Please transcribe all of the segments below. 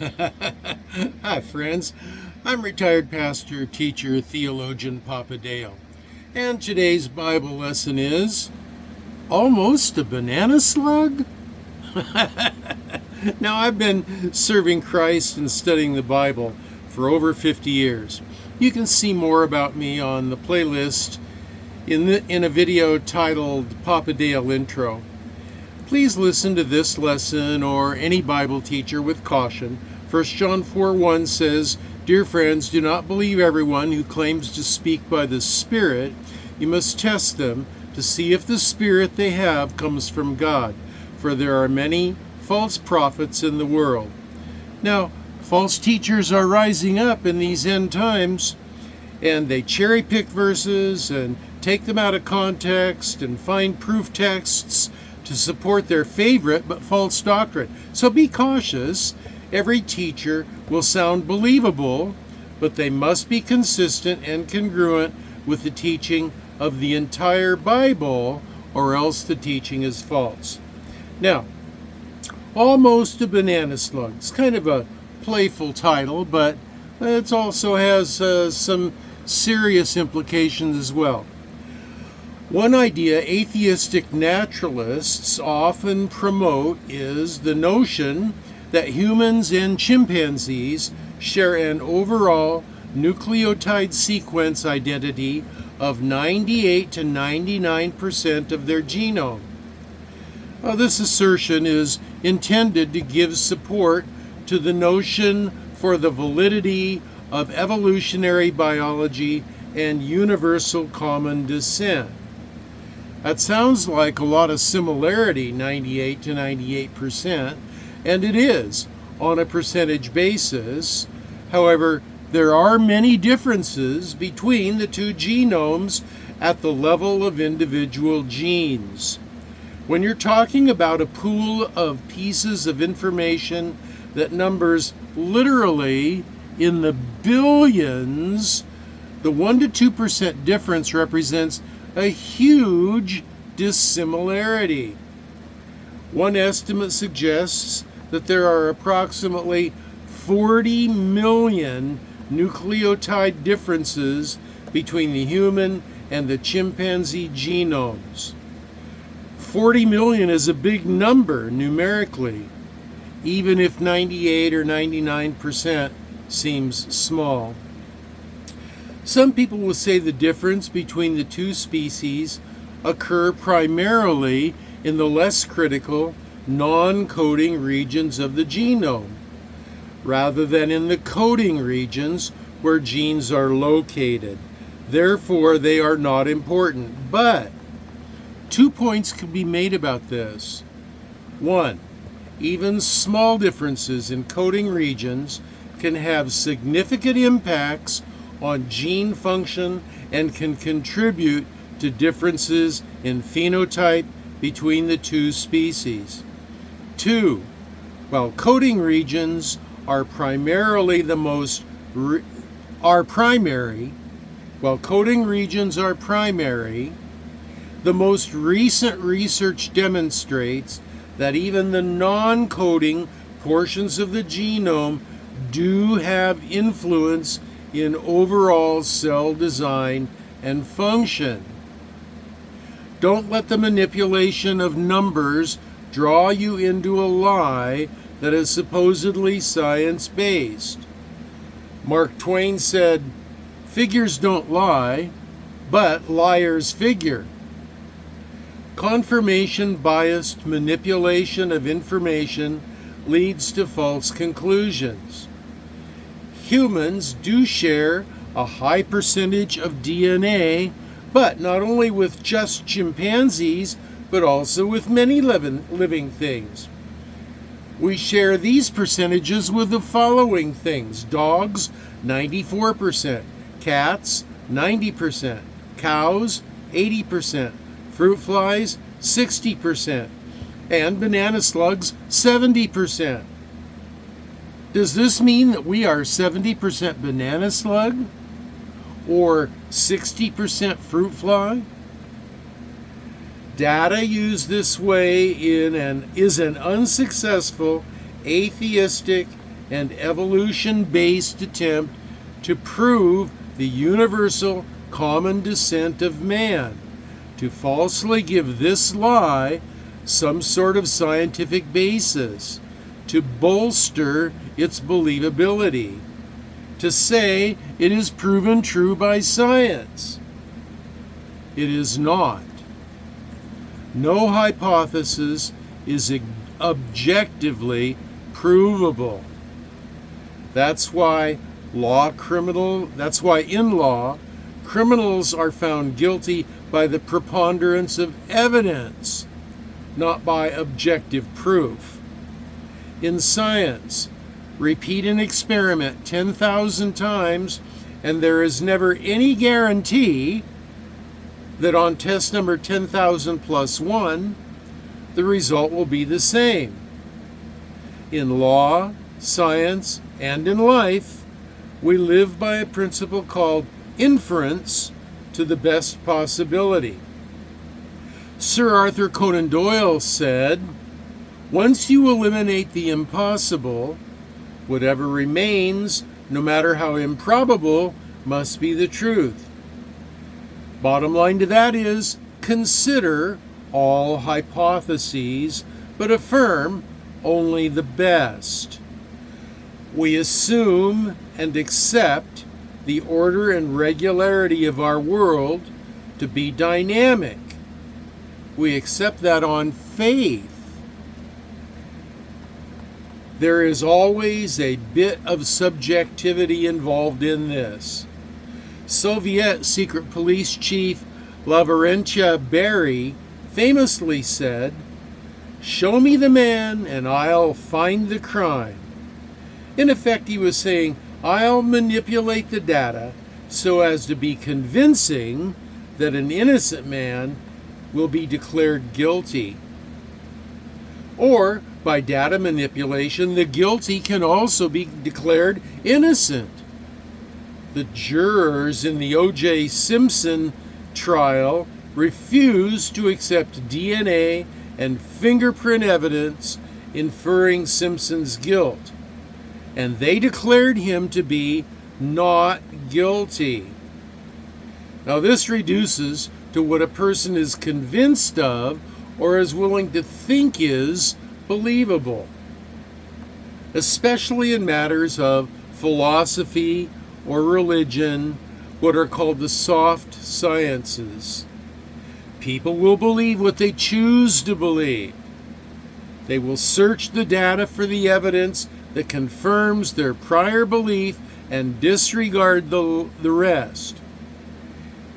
Hi, friends. I'm retired pastor, teacher, theologian Papa Dale. And today's Bible lesson is Almost a Banana Slug? Now, I've been serving Christ and studying the Bible for over 50 years. You can see more about me on the playlist in a video titled Papa Dale Intro. Please listen to this lesson or any Bible teacher with caution. 1 John 4:1 says, "Dear friends, do not believe everyone who claims to speak by the Spirit. You must test them to see if the Spirit they have comes from God, for there are many false prophets in the world." Now, false teachers are rising up in these end times, and they cherry pick verses and take them out of context and find proof texts to support their favorite but false doctrine. So be cautious. Every teacher will sound believable, but they must be consistent and congruent with the teaching of the entire Bible, or else the teaching is false. Now, Almost a Banana Slug. It's kind of a playful title, but it also has some serious implications as well. One idea atheistic naturalists often promote is the notion that humans and chimpanzees share an overall nucleotide sequence identity of 98 to 99% of their genome. This assertion is intended to give support to the notion for the validity of evolutionary biology and universal common descent. That sounds like a lot of similarity, 98 to 98%, and it is on a percentage basis. However, there are many differences between the two genomes at the level of individual genes. When you're talking about a pool of pieces of information that numbers literally in the billions, the 1 to 2% difference represents a huge dissimilarity. One estimate suggests that there are approximately 40 million nucleotide differences between the human and the chimpanzee genomes. 40 million is a big number numerically, even if 98 or 99% seems small. Some people will say the difference between the two species occur primarily in the less critical, non-coding regions of the genome, rather than in the coding regions where genes are located. Therefore, they are not important. But 2 points can be made about this. One, even small differences in coding regions can have significant impacts on gene function and can contribute to differences in phenotype between the two species. Two, while coding regions are primary, the most recent research demonstrates that even the non-coding portions of the genome do have influence in overall cell design and function. Don't let the manipulation of numbers draw you into a lie that is supposedly science-based. Mark Twain said, "Figures don't lie, but liars figure." Confirmation-biased manipulation of information leads to false conclusions. Humans do share a high percentage of DNA, but not only with just chimpanzees, but also with many living things. We share these percentages with the following things: dogs, 94%, cats, 90%, cows, 80%, fruit flies, 60%, and banana slugs, 70%. Does this mean that we are 70% banana slug or 60% fruit fly? Data used this way is an unsuccessful, atheistic, and evolution-based attempt to prove the universal common descent of man, to falsely give this lie some sort of scientific basis, to bolster its believability, to say it is proven true by science. It is not. No hypothesis is objectively provable. That's why in law, criminals are found guilty by the preponderance of evidence, not by objective proof. In science, repeat an experiment 10,000 times, and there is never any guarantee that on test number 10,000 plus 1, the result will be the same. In law, science, and in life, we live by a principle called inference to the best possibility. Sir Arthur Conan Doyle said, "Once you eliminate the impossible, whatever remains, no matter how improbable, must be the truth." Bottom line to that is, consider all hypotheses, but affirm only the best. We assume and accept the order and regularity of our world to be dynamic. We accept that on faith. There is always a bit of subjectivity involved in this. Soviet secret police chief Lavrentiy Beria famously said, "Show me the man and I'll find the crime." In effect, he was saying, I'll manipulate the data so as to be convincing that an innocent man will be declared guilty. Or, by data manipulation, the guilty can also be declared innocent. The jurors in the O.J. Simpson trial refused to accept DNA and fingerprint evidence inferring Simpson's guilt, and they declared him to be not guilty. Now, this reduces to what a person is convinced of or is willing to think is believable, especially in matters of philosophy or religion, what are called the soft sciences. People will believe what they choose to believe. They will search the data for the evidence that confirms their prior belief and disregard the rest.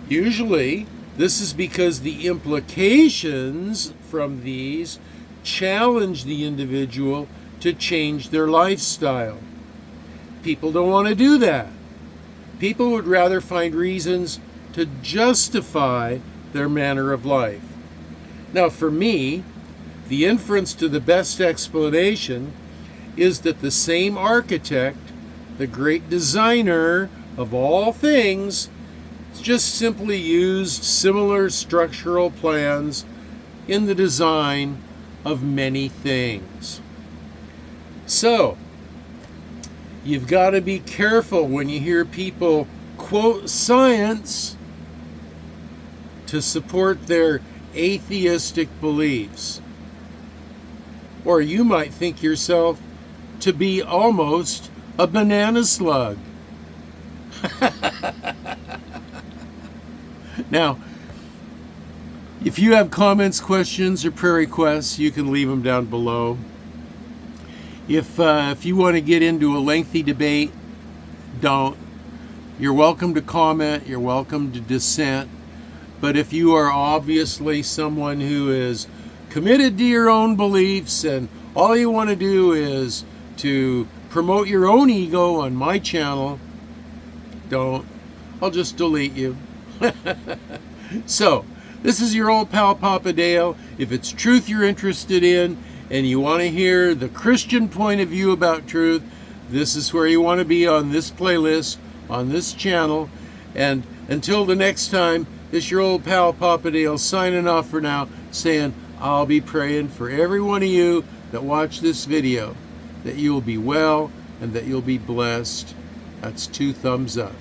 Usually, this is because the implications from these challenge the individual to change their lifestyle. People don't want to do that. People would rather find reasons to justify their manner of life. Now, for me, the inference to the best explanation is that the same architect, the great designer of all things, just simply used similar structural plans in the design of many things. So, you've got to be careful when you hear people quote science to support their atheistic beliefs. Or you might think yourself to be almost a banana slug. Now, if you have comments, questions, or prayer requests, you can leave them down below. If you want to get into a lengthy debate, don't. You're welcome to comment. You're welcome to dissent. But if you are obviously someone who is committed to your own beliefs and all you want to do is to promote your own ego on my channel, don't. I'll just delete you. So, this is your old pal Papa Dale. If it's truth you're interested in and you want to hear the Christian point of view about truth, this is where you want to be on this playlist, on this channel. And until the next time, this is your old pal Papa Dale signing off for now, saying I'll be praying for every one of you that watch this video, that you will be well and that you'll be blessed. That's 2 thumbs up.